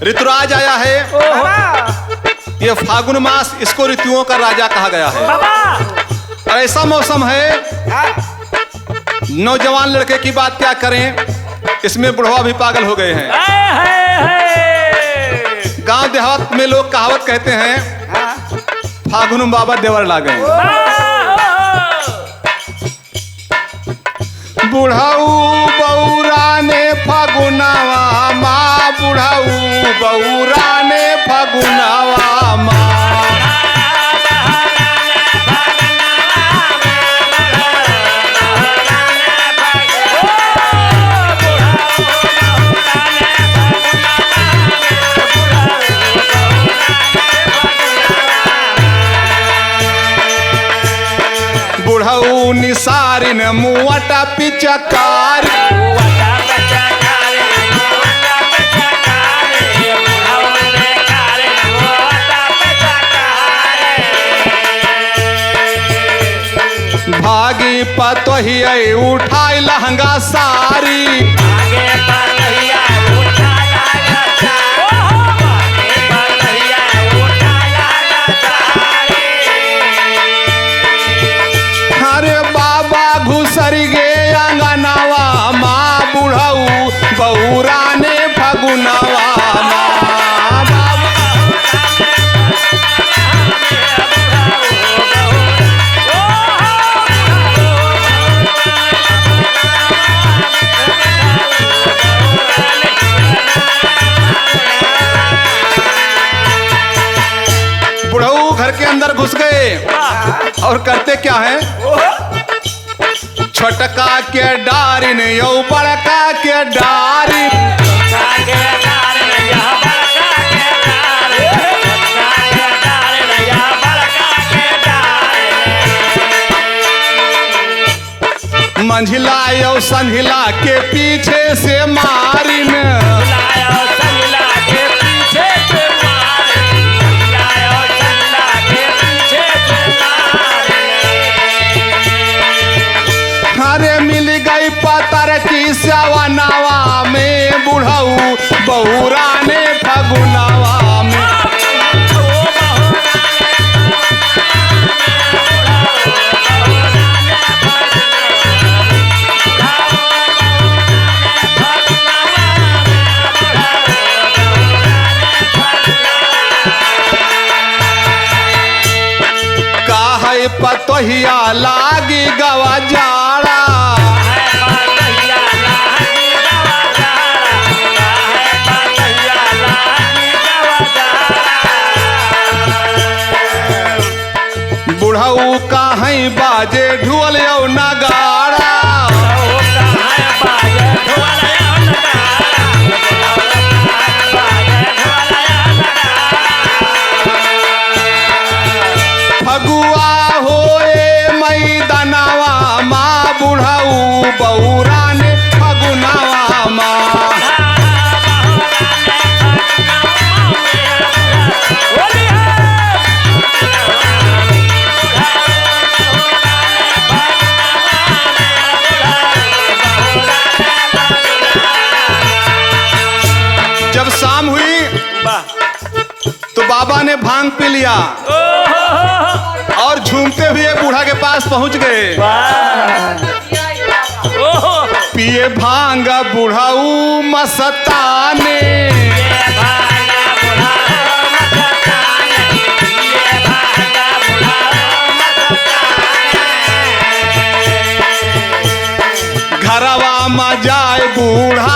ऋतुराज आया है। ये फागुन मास, इसको ऋतुओं का राजा कहा गया है। और ऐसा मौसम है, नौजवान लड़के की बात क्या करें, इसमें बुढ़वा भी पागल हो गए हैं। गांव देहात में लोग कहावत कहते हैं, फागुन बाबा देवर ला गए। बुढ़ाऊ बौरा ने फागुनावा माँ, बुढ़ाऊ बौरा ने फागुनावा माँ। बुढ़ऊ निसारिन मुआटा पिचकारी, भागी पतोहिया उठाई लहंगा सारी। अरे बाबा घुसर गे अंगनावा माँ, बुढ़ऊ बौरा ने फगुनावा माँ। बुढ़ऊ घर के अंदर घुस गए और करते क्या है, छोटका के डारिन यो बड़का के डारिन। मंझिला यो संझिला के पीछे से मारिन। अरे मिल गई पतर की सवनावा में, बुढ़ऊ बौरा ने फगुनावा में। काहे पतोहिया लागी गवा जाड़ा, बुढ़ऊ काहे बाजे ढोल यो नगाड़ा। फगुआ होए मैदानावा माँ, बुढ़ऊ बौरा ने फगुनावा माँ। जब शाम हुई तो बाबा ने भांग पी लिया और झूमते हुए बूढ़ा के पास पहुंच गए। पिए भांग बुढ़ाऊ मस्ताने, घरवा में जाए बूढ़ा